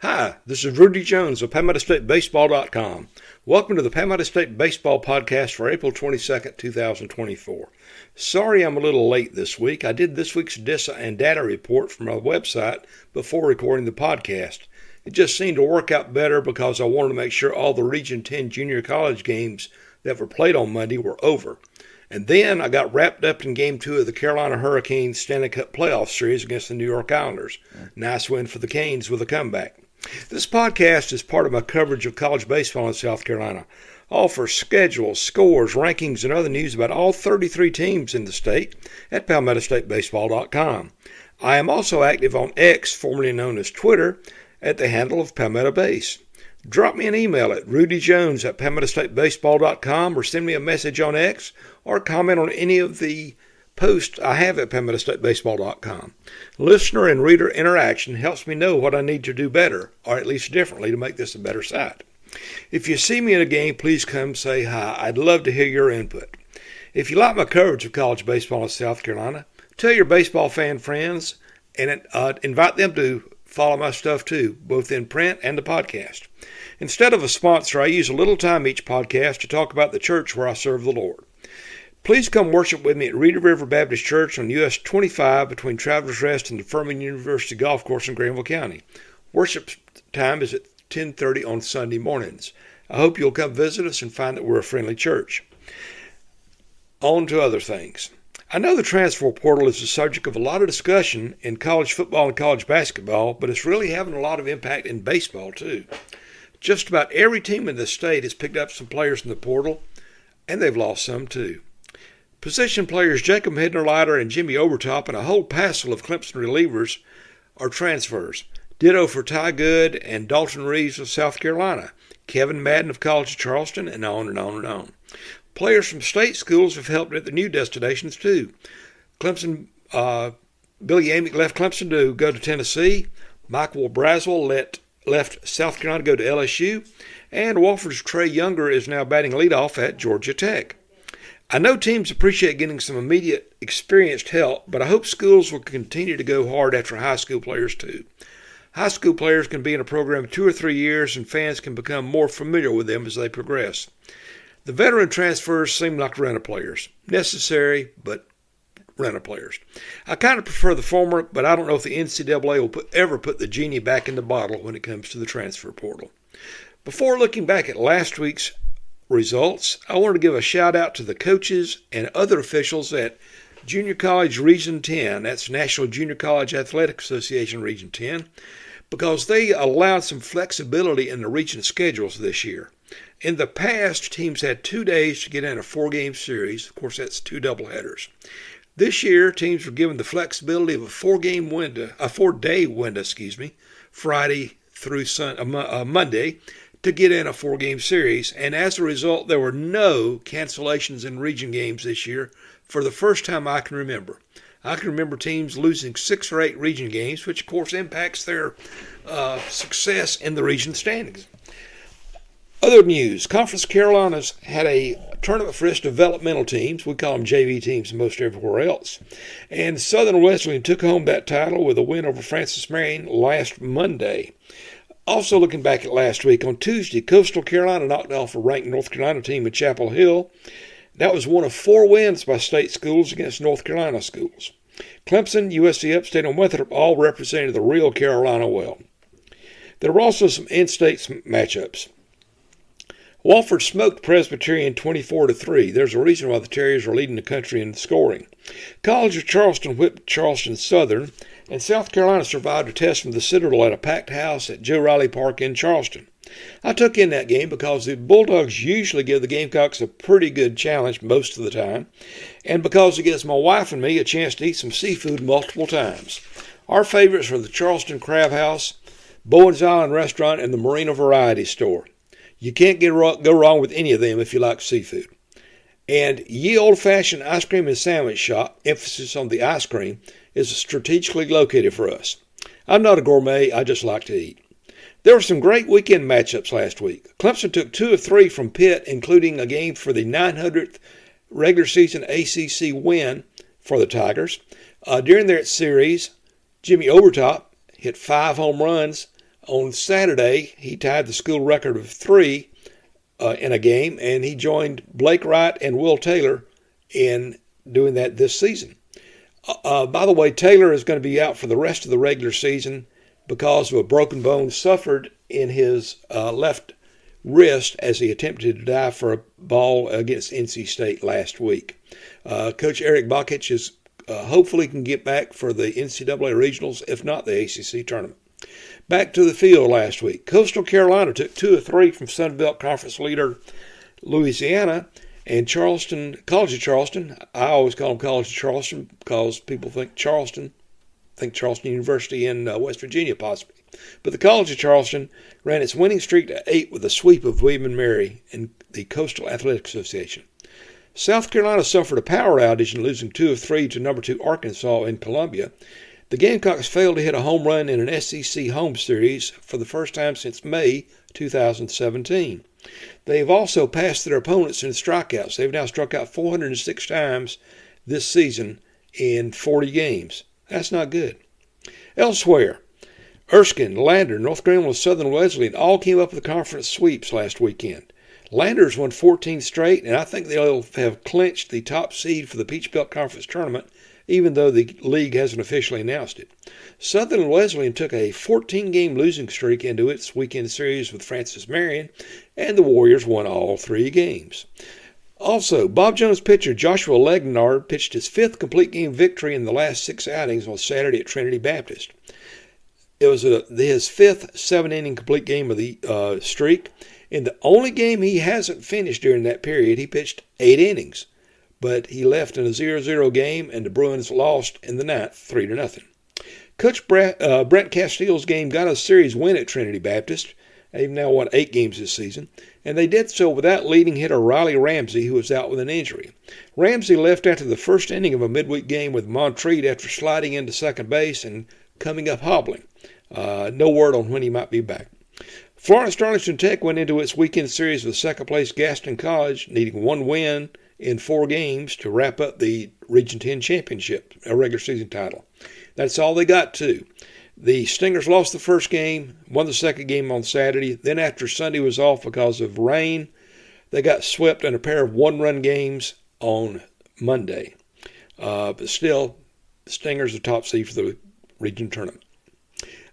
Hi, this is Rudy Jones of PalmettoStateBaseball.com. Welcome to the Palmetto State Baseball Podcast for April 22nd, 2024. Sorry I'm a little late this week. I did this week's DISA and data report from our website before recording the podcast. It just seemed to work out better because I wanted to make sure all the Region 10 junior college games that were played on Monday were over. And then I got wrapped up in Game 2 of the Carolina Hurricanes Stanley Cup Playoff Series against the New York Islanders. Nice win for the Canes with a comeback. This podcast is part of my coverage of college baseball in South Carolina. I offer schedules, scores, rankings, and other news about all 33 teams in the state at PalmettoStateBaseball.com. I am also active on X, formerly known as Twitter, at the handle of Palmetto Base. Drop me an email at rudyjones at PalmettoStateBaseball.com or send me a message on X or comment on any of the post I have at PalmettoStateBaseball.com. Listener and reader interaction helps me know what I need to do better, or at least differently, to make this a better site. If you see me at a game, please come say hi. I'd love to hear your input. If you like my coverage of college baseball in South Carolina, tell your baseball fan friends and invite them to follow my stuff too, both in print and the podcast. Instead of a sponsor, I use a little time each podcast to talk about the church where I serve the Lord. Please come worship with me at Reeder River Baptist Church on US 25 between Travelers Rest and the Furman University Golf Course in Granville County. Worship time is at 10:30 on Sunday mornings. I hope you'll come visit us and find that we're a friendly church. On to other things. I know the transfer portal is the subject of a lot of discussion in college football and college basketball, but it's really having a lot of impact in baseball too. Just about every team in the state has picked up some players in the portal, and they've lost some too. Position players Jacob Hidner-Leiter and Jimmy Overtop and a whole passel of Clemson relievers are transfers. Ditto for Ty Good and Dalton Reeves of South Carolina, Kevin Madden of College of Charleston, and on and on and on. Players from state schools have helped at the new destinations too. Clemson, Billy Amick left Clemson to go to Tennessee. Michael Braswell left South Carolina to go to LSU. And Wofford's Trey Younger is now batting leadoff at Georgia Tech. I know teams appreciate getting some immediate experienced help, but I hope schools will continue to go hard after high school players too. High school players can be in a program 2 or 3 years, and fans can become more familiar with them as they progress. The veteran transfers seem like rental players. Necessary, but rental players. I kind of prefer the former, but I don't know if the NCAA will ever put the genie back in the bottle when it comes to the transfer portal. Before looking back at last week's results, I want to give a shout out to the coaches and other officials at Junior College Region 10, that's National Junior College Athletic Association Region 10, because they allowed some flexibility in the region schedules this year. In the past, teams had 2 days to get in a 4-game series. Of course, that's 2 doubleheaders. This year, teams were given the flexibility of a 4-day window, Friday through Monday, to get in a 4-game series, and as a result, there were no cancellations in region games this year for the first time I can remember. I can remember teams losing 6 or 8 region games, which of course impacts their success in the region standings. Other news, Conference Carolinas had a tournament for its developmental teams. We call them JV teams most everywhere else. And Southern Wesleyan took home that title with a win over Francis Marion last Monday. Also looking back at last week, on Tuesday, Coastal Carolina knocked off a ranked North Carolina team in Chapel Hill. That was one of 4 wins by state schools against North Carolina schools. Clemson, USC Upstate, and Winthrop all represented the real Carolina well. There were also some in-state matchups. Wofford smoked Presbyterian 24-3. There's a reason why the Terriers are leading the country in scoring. College of Charleston whipped Charleston Southern, and South Carolina survived a test from the Citadel at a packed house at Joe Riley Park in Charleston. I took in that game because the Bulldogs usually give the Gamecocks a pretty good challenge most of the time, and because it gives my wife and me a chance to eat some seafood multiple times. Our favorites are the Charleston Crab House, Bowen's Island Restaurant, and the Marina Variety Store. You can't go wrong with any of them if you like seafood. And Ye Old Fashioned Ice Cream and Sandwich Shop, emphasis on the ice cream, is strategically located for us. I'm not a gourmet, I just like to eat. There were some great weekend matchups last week. Clemson took 2 of 3 from Pitt, including a game for the 900th regular season ACC win for the Tigers. During their series, Jimmy Overtop hit 5 home runs On Saturday, he tied the school record of 3 in a game, and he joined Blake Wright and Will Taylor in doing that this season. By the way, Taylor is going to be out for the rest of the regular season because of a broken bone suffered in his left wrist as he attempted to dive for a ball against NC State last week. Coach Eric Bakich is hopefully can get back for the NCAA regionals, if not the ACC tournament. Back to the field last week. Coastal Carolina took 2 of 3 from Sun Belt Conference leader Louisiana, and Charleston, College of Charleston, I always call them College of Charleston because people think Charleston University in West Virginia possibly. But the College of Charleston ran its winning streak to 8 with a sweep of William & Mary in the Coastal Athletic Association. South Carolina suffered a power outage in losing 2 of 3 to number 2 Arkansas in Columbia. The Gamecocks failed to hit a home run in an SEC home series for the first time since May 2017. They have also passed their opponents in strikeouts. They've now struck out 406 times this season in 40 games. That's not good. Elsewhere, Erskine, Lander, North Carolina, Southern Wesleyan all came up with conference sweeps last weekend. Landers won 14 straight, and I think they'll have clinched the top seed for the Peach Belt Conference tournament, even though the league hasn't officially announced it. Southern Wesleyan took a 14-game losing streak into its weekend series with Francis Marion, and the Warriors won all 3 games. Also, Bob Jones pitcher Joshua Legnard pitched his 5th complete game victory in the last 6 outings on Saturday at Trinity Baptist. It was his 5th 7-inning complete game of the streak. In the only game he hasn't finished during that period, he pitched 8 innings. But he left in a 0-0 game, and the Bruins lost in the 9th, 3-0. Coach Brent Castile's game got a series win at Trinity Baptist. They've now won 8 games this season, and they did so without leading hitter Riley Ramsey, who was out with an injury. Ramsey left after the first inning of a midweek game with Montreat after sliding into second base and coming up hobbling. No word on when he might be back. Florence Darlington Tech went into its weekend series with second-place Gaston College, needing 1 win in 4 games to wrap up the Region 10 championship, a regular season title. That's all they got, too. The Stingers lost the first game, won the second game on Saturday. Then after Sunday was off because of rain, they got swept in a pair of 1-run games on Monday. But still, the Stingers are top seed for the region tournament.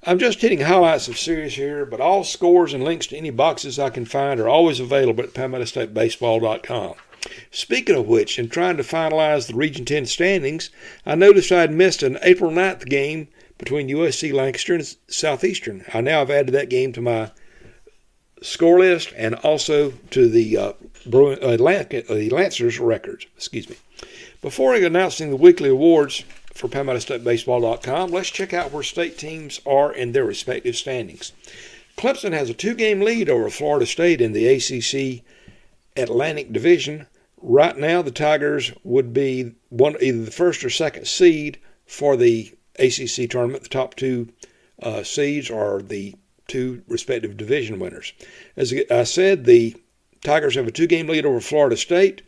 I'm just hitting highlights of series here, but all scores and links to any boxes I can find are always available at PalmettoStateBaseball.com. Speaking of which, in trying to finalize the Region 10 standings, I noticed I'd missed an April 9th game between USC Lancaster and Southeastern. I now have added that game to my score list and also to the Lancers records. Before announcing the weekly awards for PalmettoStateBaseball.com, let's check out where state teams are in their respective standings. Clemson has a 2-game lead over Florida State in the ACC Atlantic Division. Right now, the Tigers would be either the first or second seed for the ACC tournament. The top 2 seeds are the 2 respective division winners. As I said, the Tigers have a 2-game lead over Florida State.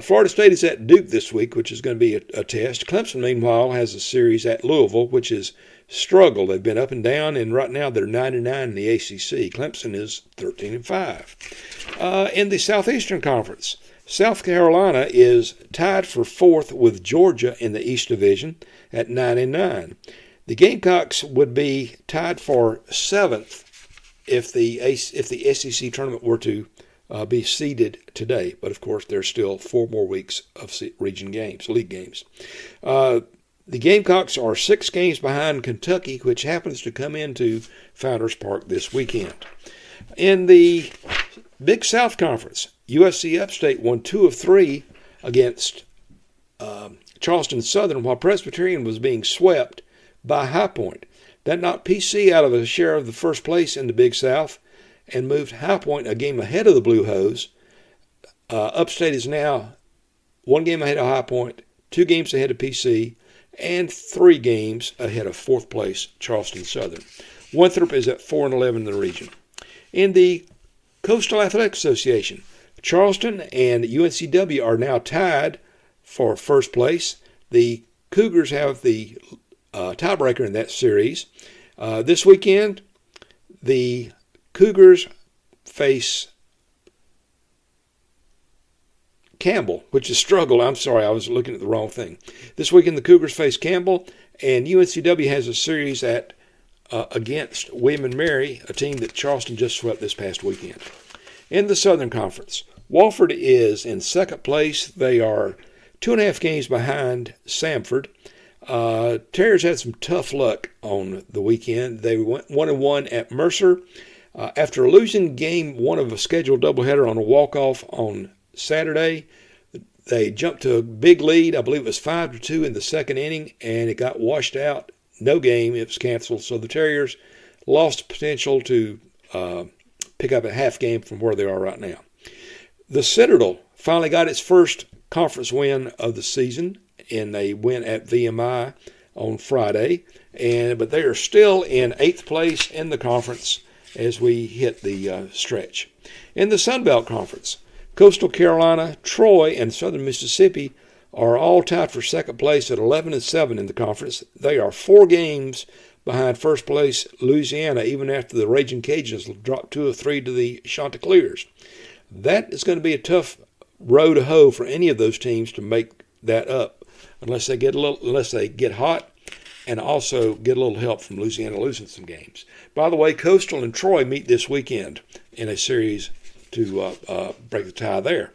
Florida State is at Duke this week, which is going to be a test. Clemson, meanwhile, has a series at Louisville, which has struggled. They've been up and down, and right now they're 9-9 in the ACC. Clemson is 13-5. In the Southeastern Conference, South Carolina is tied for 4th with Georgia in the East Division at 9-9. The Gamecocks would be tied for 7th if the SEC tournament were to be seeded today. But, of course, there's still 4 more weeks of league games. The Gamecocks are 6 games behind Kentucky, which happens to come into Founders Park this weekend. In the Big South Conference, USC Upstate won 2 of 3 against Charleston Southern, while Presbyterian was being swept by High Point. That knocked PC out of a share of the first place in the Big South and moved High Point a game ahead of the Blue Hose. Upstate is now 1 game ahead of High Point, 2 games ahead of PC, and 3 games ahead of 4th place Charleston Southern. Winthrop is at 4-11 in the region. In the Coastal Athletic Association, Charleston and UNCW are now tied for first place. The Cougars have the tiebreaker in that series. This weekend, the Cougars face Campbell, which is struggle. I'm sorry, I was looking at the wrong thing. This weekend, the Cougars face Campbell, and UNCW has a series against William and Mary, a team that Charleston just swept this past weekend. In the Southern Conference, Wofford is in second place. They are 2.5 games behind Samford. Terriers had some tough luck on the weekend. They went 1-1 at Mercer. After losing game one of a scheduled doubleheader on a walk-off on Saturday, they jumped to a big lead. I believe it was 5-2 in the second inning, and it got washed out. No game. It was canceled. So the Terriers lost potential to pick up a half game from where they are right now. The Citadel finally got its first conference win of the season, and they win at VMI on Friday. But they are still in 8th place in the conference as we hit the stretch. In the Sun Belt Conference, Coastal Carolina, Troy, and Southern Mississippi are all tied for second place at 11-7 in the conference. They are 4 games behind first place Louisiana, even after the Raging Cajuns dropped 2 of 3 to the Chanticleers. That is going to be a tough row to hoe for any of those teams to make that up, unless they get hot, and also get a little help from Louisiana losing some games. By the way, Coastal and Troy meet this weekend in a series to break the tie there.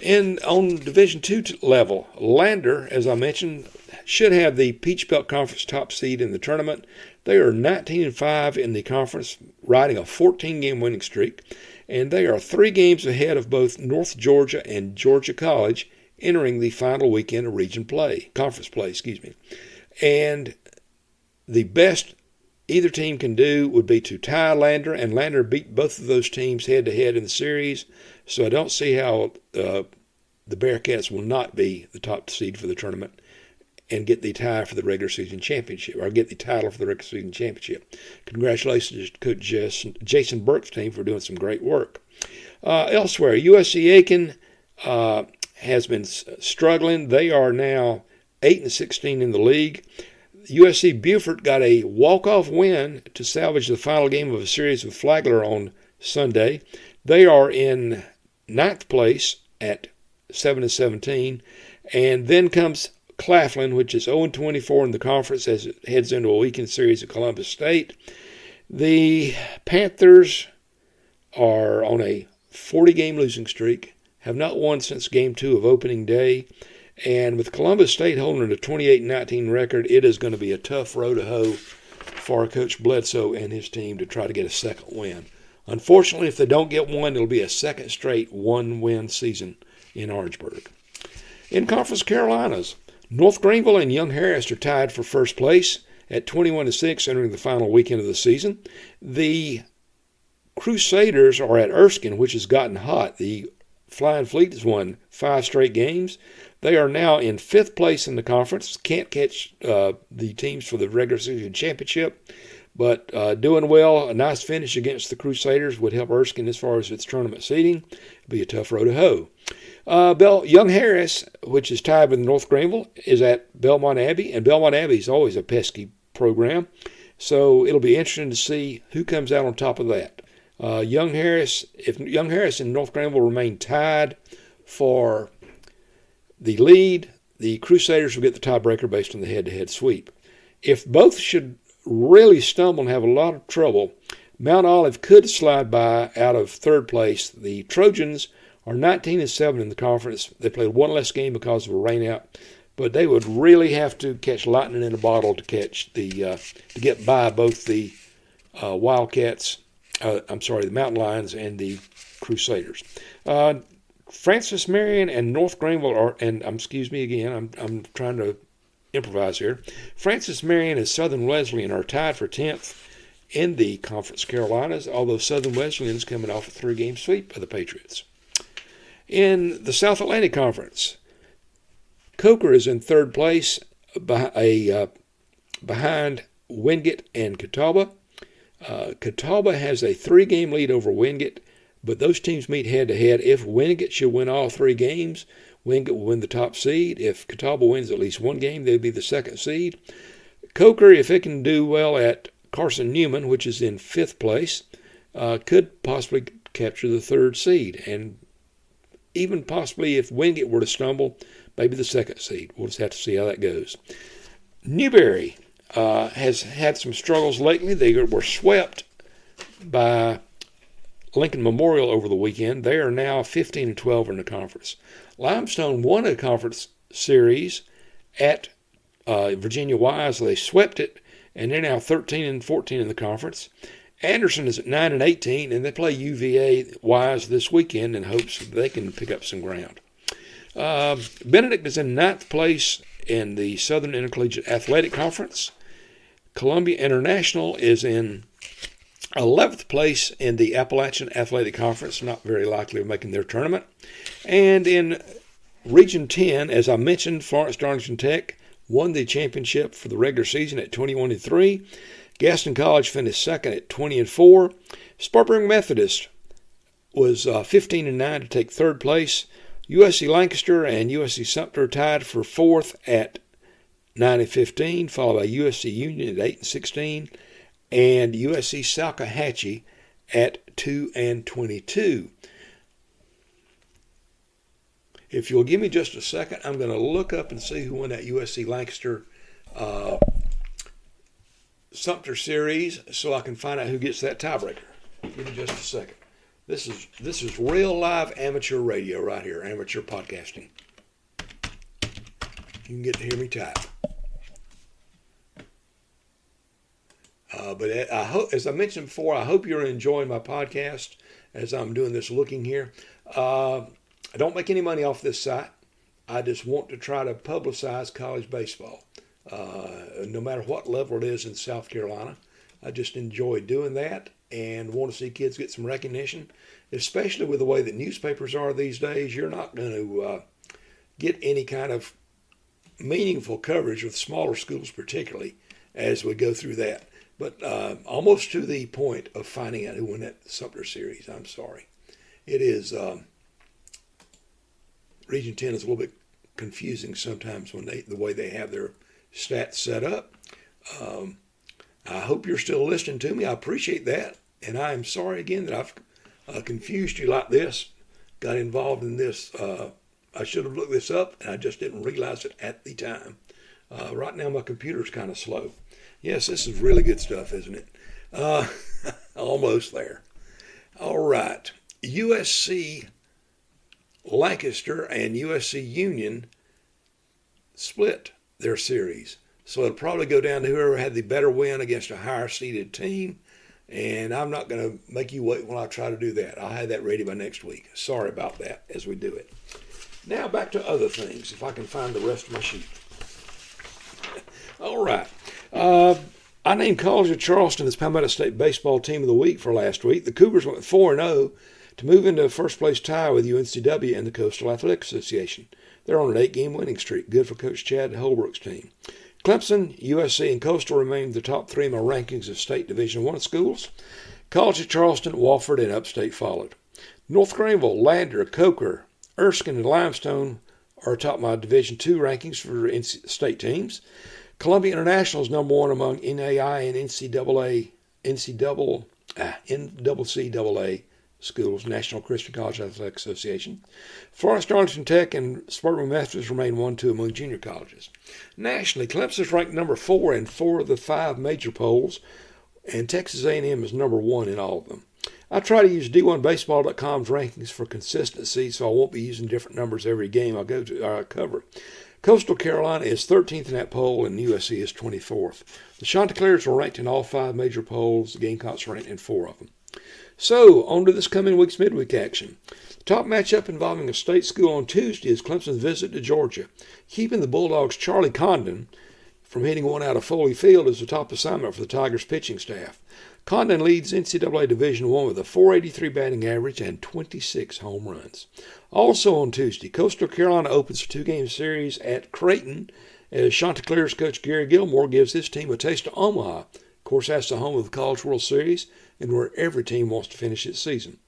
On Division II level, Lander, as I mentioned, should have the Peach Belt Conference top seed in the tournament. They are 19-5 in the conference, riding a 14-game winning streak, and they are 3 games ahead of both North Georgia and Georgia College, entering the final weekend of conference play. And the best either team can do would be to tie Lander, and Lander beat both of those teams head-to-head in the series. So I don't see how the Bearcats will not be the top seed for the tournament and get the tie for the regular season championship, or get the title for the regular season championship. Congratulations to Coach Jason Burke's team for doing some great work. Elsewhere, USC Aiken has been struggling. They are now 8-16 in the league. USC Beaufort got a walk-off win to salvage the final game of a series with Flagler on Sunday. They are in 9th place at 7-17, and then comes Claflin, which is 0-24 in the conference as it heads into a weekend series at Columbus State. The Panthers are on a 40-game losing streak, have not won since Game 2 of opening day, and with Columbus State holding a 28-19 record, it is going to be a tough row to hoe for Coach Bledsoe and his team to try to get a second win. Unfortunately, if they don't get one, it'll be a second straight one-win season in Orangeburg. In Conference Carolinas, North Greenville and Young Harris are tied for first place at 21-6 entering the final weekend of the season. The Crusaders are at Erskine, which has gotten hot. The Flying Fleet has won 5 straight games. They are now in 5th place in the conference. Can't catch the teams for the regular season championship, but doing well. A nice finish against the Crusaders would help Erskine as far as its tournament seeding. It'll be a tough row to hoe. Young Harris, which is tied with North Greenville, is at Belmont Abbey, and Belmont Abbey is always a pesky program, so it'll be interesting to see who comes out on top of that. If Young Harris and North Greenville remain tied for the lead, the Crusaders will get the tiebreaker based on the head-to-head sweep. If both should really stumble and have a lot of trouble, Mount Olive could slide by out of 3rd place. The Trojans are 19-7 in the conference. They played one less game because of a rainout, but they would really have to catch lightning in a bottle to get by both the the Mountain Lions and the Crusaders. Francis Marion and North Greenville I'm trying to improvise here. Francis Marion and Southern Wesleyan are tied for 10th in the Conference Carolinas, although Southern Wesleyan is coming off a 3-game sweep of the Patriots. In the South Atlantic Conference, Coker is in 3rd place behind Wingate and Catawba. Catawba has a 3-game lead over Wingate, but those teams meet head-to-head. If Wingate should win all 3 games, Wingate will win the top seed. If Catawba wins at least 1 game, they'll be the 2nd seed. Coker, if it can do well at Carson Newman, which is in 5th place, could possibly capture the 3rd seed. And even possibly if Wingate were to stumble, maybe the 2nd seed. We'll just have to see how that goes. Newberry has had some struggles lately. They were swept by Lincoln Memorial over the weekend. They are now 15-12 in the conference. Limestone won a conference series at Virginia Wise. They swept it, and they're now 13-14 in the conference. Anderson is at 9-18, and they play UVA Wise this weekend in hopes that they can pick up some ground. Benedict is in 9th place in the Southern Intercollegiate Athletic Conference. Columbia International is in 11th place in the Appalachian Athletic Conference, not very likely of making their tournament. And in Region 10, as I mentioned, Florence Darlington Tech won the championship for the regular season at 21-3. Gaston College finished 2nd at 20-4. Spartanburg Methodist was 15-9 to take 3rd place. USC Lancaster and USC Sumter tied for 4th at 9-15, followed by USC Union at 8-16, and USC Salkehatchie at 2-22. If you'll give me just a second, I'm going to look up and see who won that USC Lancaster Sumter series so I can find out who gets that tiebreaker. Give me just a second. This is real live amateur radio right here, amateur podcasting. You can get to hear me type. But I hope, as I mentioned before, I hope you're enjoying my podcast as I'm doing this looking here. I don't make any money off this site. I just want to try to publicize college baseball, no matter what level it is in South Carolina. I just enjoy doing that and want to see kids get some recognition, especially with the way that newspapers are these days. You're not going to get any kind of meaningful coverage with smaller schools, particularly as we go through that. But almost to the point of finding out who won that Sumter series. I'm sorry. It is, Region 10 is a little bit confusing sometimes when the way they have their stats set up. I hope you're still listening to me. I appreciate that. And I am sorry again that I've confused you like this, got involved in this. I should have looked this up, and I just didn't realize it at the time. Right now my computer's kind of slow. Yes, this is really good stuff, isn't it? Almost there. All right. USC Lancaster and USC Union split their series. So it'll probably go down to whoever had the better win against a higher seeded team. And I'm not going to make you wait while I try to do that. I'll have that ready by next week. Sorry about that as we do it. Now back to other things, if I can find the rest of my sheet. All right. I named College of Charleston as Palmetto State Baseball Team of the Week for last week. The Cougars went 4-0 to move into a first-place tie with UNCW and the Coastal Athletic Association. They're on an 8-game winning streak, good for Coach Chad Holbrook's team. Clemson, USC, and Coastal remain the top 3 in my rankings of state Division I schools. College of Charleston, Wofford, and Upstate followed. North Greenville, Lander, Coker, Erskine, and Limestone are atop my Division II rankings for state teams. Columbia International is number 1 among NAI and NCAA schools, National Christian College Athletic Association. Florence Darlington Tech and Spartanburg Methodist remain 1-2 among junior colleges. Nationally, Clemson is ranked number 4 in 4 of the 5 major polls, and Texas A&M is number 1 in all of them. I try to use D1Baseball.com's rankings for consistency, so I won't be using different numbers every game I cover. Coastal Carolina is 13th in that poll, and USC is 24th. The Chanticleers are ranked in all 5 major polls. The Gamecocks are ranked in 4 of them. So, on to this coming week's midweek action. The top matchup involving a state school on Tuesday is Clemson's visit to Georgia. Keeping the Bulldogs' Charlie Condon from hitting one out of Foley Field is the top assignment for the Tigers' pitching staff. Condon leads NCAA Division I with a .483 batting average and 26 home runs. Also on Tuesday, Coastal Carolina opens a 2-game series at Creighton as Chanticleer's coach Gary Gilmore gives his team a taste of Omaha. Of course, that's the home of the College World Series and where every team wants to finish its season.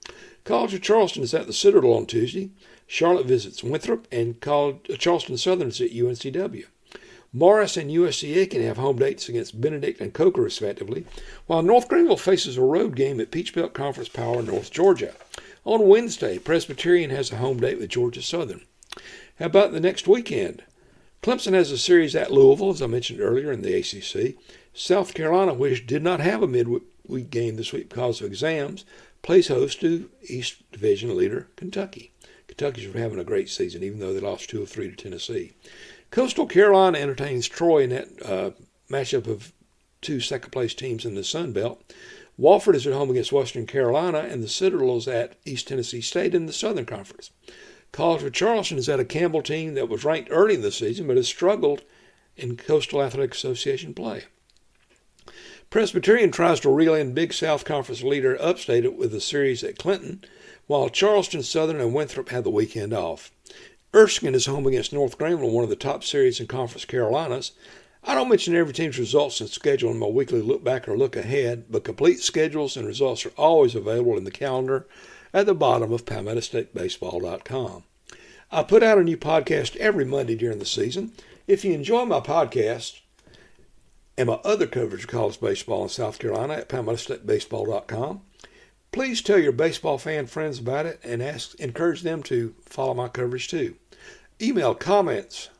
College of Charleston is at the Citadel on Tuesday. Charlotte visits Winthrop, and Charleston Southern is at UNCW. Morris and USC-Aiken have home dates against Benedict and Coker, respectively, while North Greenville faces a road game at Peach Belt Conference Power, North Georgia. On Wednesday, Presbyterian has a home date with Georgia Southern. How about the next weekend? Clemson has a series at Louisville, as I mentioned earlier, in the ACC. South Carolina, which did not have a midweek game this week because of exams, plays host to East Division leader Kentucky. Kentucky's having a great season, even though they lost 2 of 3 to Tennessee. Coastal Carolina entertains Troy in that matchup of 2 second-place teams in the Sun Belt. Wofford is at home against Western Carolina, and the Citadel is at East Tennessee State in the Southern Conference. College of Charleston is at a Campbell team that was ranked early in the season but has struggled in Coastal Athletic Association play. Presbyterian tries to reel in Big South Conference leader Upstate with a series at Clinton, while Charleston, Southern, and Winthrop have the weekend off. Erskine is home against North Greenville, one of the top series in Conference Carolinas. I don't mention every team's results and schedule in my weekly look back or look ahead, but complete schedules and results are always available in the calendar at the bottom of PalmettoStateBaseball.com. I put out a new podcast every Monday during the season. If you enjoy my podcast and my other coverage of college baseball in South Carolina at PalmettoStateBaseball.com, please tell your baseball fan friends about it and encourage them to follow my coverage too. Email comments,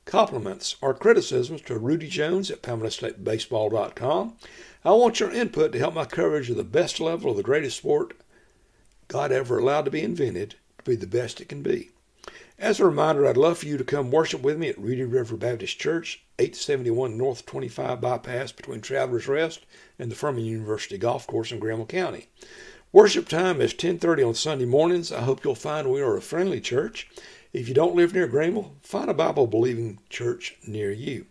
compliments, or criticisms to Rudy Jones at PalmettoStateBaseball.com. I want your input to help my coverage of the best level of the greatest sport God ever allowed to be invented to be the best it can be. As a reminder, I'd love for you to come worship with me at Reedy River Baptist Church, 871 North 25 Bypass between Travelers Rest and the Furman University Golf Course in Graham County. Worship time is 10:30 on Sunday mornings. I hope you'll find we are a friendly church. If you don't live near Greenville, find a Bible-believing church near you.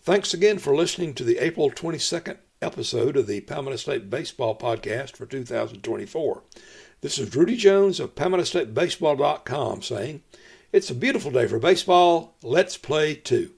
Thanks again for listening to the April 22nd episode of the Palmetto State Baseball Podcast for 2024. This is Rudy Jones of PalmettoStateBaseball.com saying, "It's a beautiful day for baseball. Let's play too."